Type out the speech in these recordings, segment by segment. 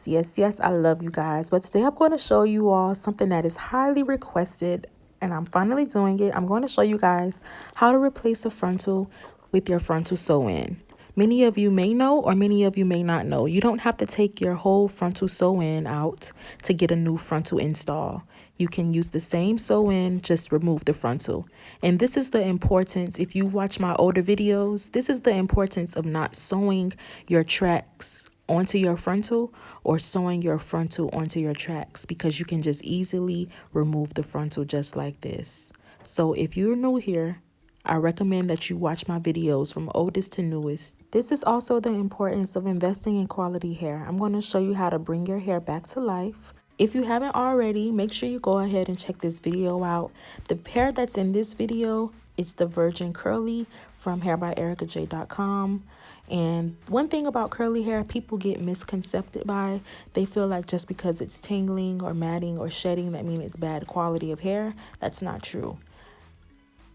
Yes, I love you guys. But today I'm going to show you all something that is highly requested, and I'm finally doing it. I'm going to show you guys how to replace a frontal with your frontal sew-in. Many of you may know, or many of you may not know. You don't have to take your whole frontal sew-in out to get a new frontal install. You can use the same sew-in, just remove the frontal. And this is the importance, if you watch my older videos, this is the importance of not sewing your tracks onto your frontal or sewing your frontal onto your tracks, because you can just easily remove the frontal just like this. So if you're new here, I recommend that you watch my videos from oldest to newest. This is also the importance of investing in quality hair. I'm going to show you how to bring your hair back to life. If you haven't already, make sure you go ahead and check this video out. The hair that's in this video is the Virgin Curly from HairByErickaJ.com. And one thing about curly hair, people get misconcepted by. They feel like just because it's tingling or matting or shedding, that means it's bad quality of hair. That's not true.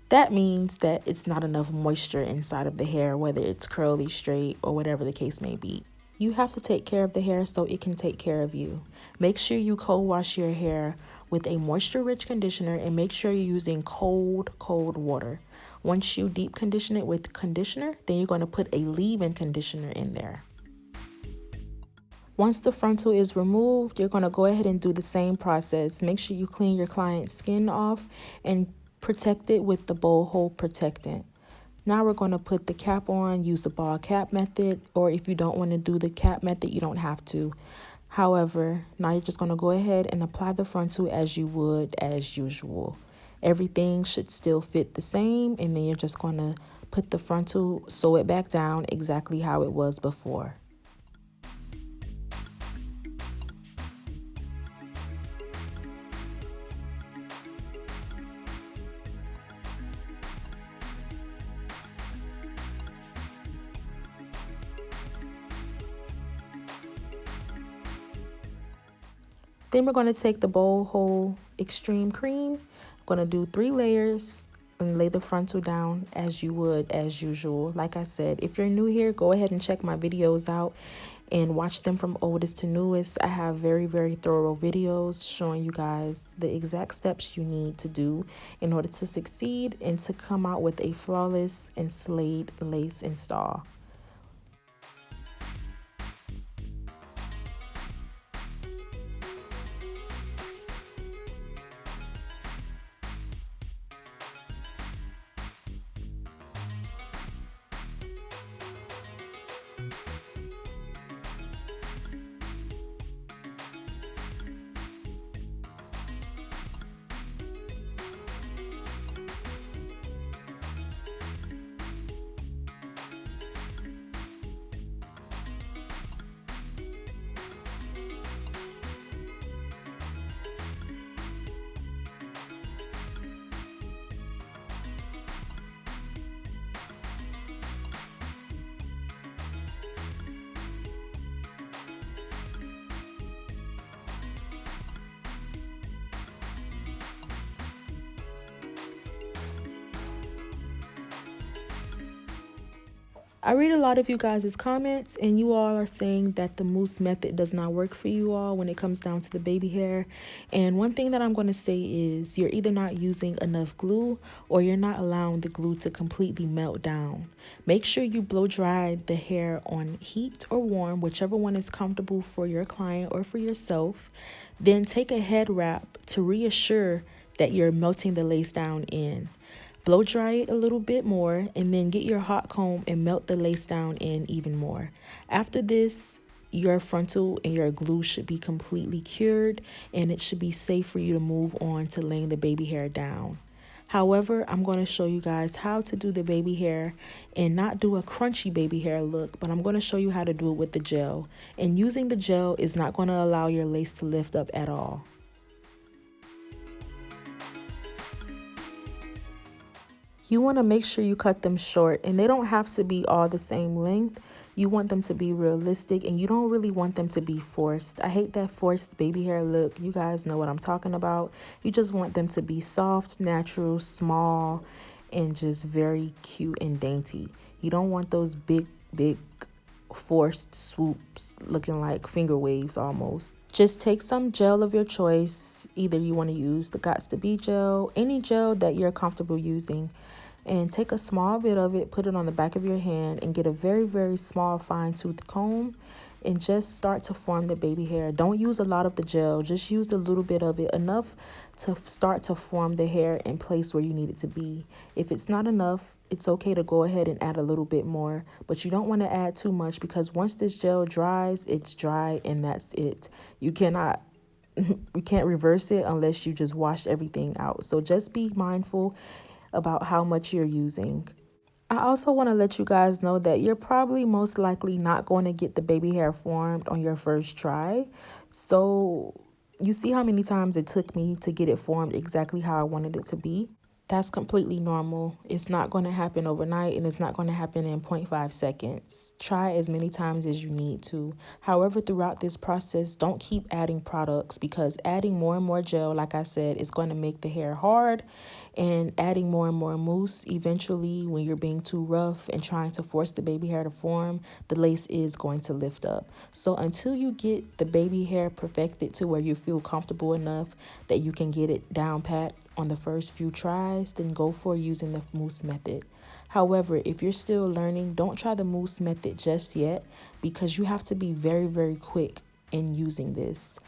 That means that it's not enough moisture inside of the hair, whether it's curly, straight, or whatever the case may be. You have to take care of the hair so it can take care of you. Make sure you co-wash your hair with a moisture-rich conditioner, and make sure you're using cold water. Once you deep condition it with conditioner, then you're going to put a leave-in conditioner in there. Once the frontal is removed, you're going to go ahead and do the same process. Make sure you clean your client's skin off and protect it with the bowl hole protectant. Now we're going to put the cap on, use the ball cap method, or if you don't want to do the cap method, you don't have to. However, now you're just going to go ahead and apply the frontal as you would as usual. Everything should still fit the same, and then you're just going to put the frontal, sew it back down exactly how it was before. Then we're going to take the bowl hole extreme cream. I'm going to do 3 layers and lay the frontal down as you would as usual. Like I said, if you're new here, go ahead and check my videos out and watch them from oldest to newest. I have very thorough videos showing you guys the exact steps you need to do in order to succeed and to come out with a flawless and slayed lace install. I read a lot of you guys' comments, and you all are saying that the mousse method does not work for you all when it comes down to the baby hair. And one thing that I'm going to say is you're either not using enough glue or you're not allowing the glue to completely melt down. Make sure you blow dry the hair on heat or warm, whichever one is comfortable for your client or for yourself. Then take a head wrap to reassure that you're melting the lace down in. Blow dry it a little bit more, and then get your hot comb and melt the lace down in even more. After this, your frontal and your glue should be completely cured, and it should be safe for you to move on to laying the baby hair down. However, I'm going to show you guys how to do the baby hair and not do a crunchy baby hair look, but I'm going to show you how to do it with the gel. And using the gel is not going to allow your lace to lift up at all. You want to make sure you cut them short, and they don't have to be all the same length. You want them to be realistic, and you don't really want them to be forced. I hate that forced baby hair look. You guys know what I'm talking about. You just want them to be soft, natural, small, and just very cute and dainty. You don't want those big forced swoops looking like finger waves almost. Just take some gel of your choice. Either you want to use the Gots to Be gel, any gel that you're comfortable using, and take a small bit of it, put it on the back of your hand, and get a very, very small fine tooth comb and just start to form the baby hair. Don't use a lot of the gel, just use a little bit of it, enough to start to form the hair in place where you need it to be. If it's not enough, it's okay to go ahead and add a little bit more, but you don't want to add too much, because once this gel dries, it's dry and that's it. You can't reverse it unless you just wash everything out. So just be mindful about how much you're using. I also want to let you guys know that you're probably most likely not going to get the baby hair formed on your first try. So you see how many times it took me to get it formed exactly how I wanted it to be? That's completely normal. It's not going to happen overnight, and it's not going to happen in 0.5 seconds. Try as many times as you need to. However, throughout this process, don't keep adding products, because adding more and more gel, like I said, is going to make the hair hard, and adding more and more mousse, eventually when you're being too rough and trying to force the baby hair to form, the lace is going to lift up. So until you get the baby hair perfected to where you feel comfortable enough that you can get it down pat on the first few tries, then go for using the mousse method. However, if you're still learning, don't try the mousse method just yet, because you have to be very, very quick in using this.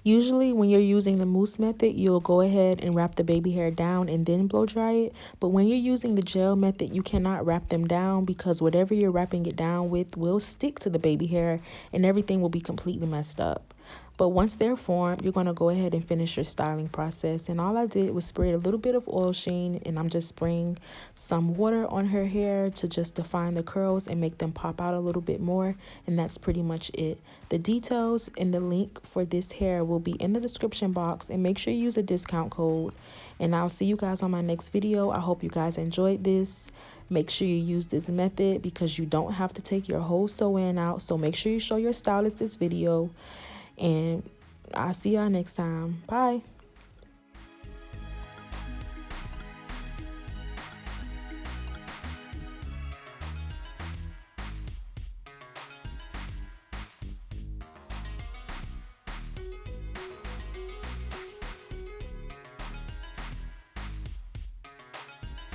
Usually when you're using the mousse method, you'll go ahead and wrap the baby hair down and then blow dry it. But when you're using the gel method, you cannot wrap them down, because whatever you're wrapping it down with will stick to the baby hair and everything will be completely messed up. But once they're formed, you're going to go ahead and finish your styling process. And all I did was spray a little bit of oil sheen, and I'm just spraying some water on her hair to just define the curls and make them pop out a little bit more. And that's pretty much it. The details and the link for this hair will be in the description box, and make sure you use a discount code. And I'll see you guys on my next video. I hope you guys enjoyed this. Make sure you use this method, because you don't have to take your whole sew-in out. So make sure you show your stylist this video. And I'll see y'all next time. Bye.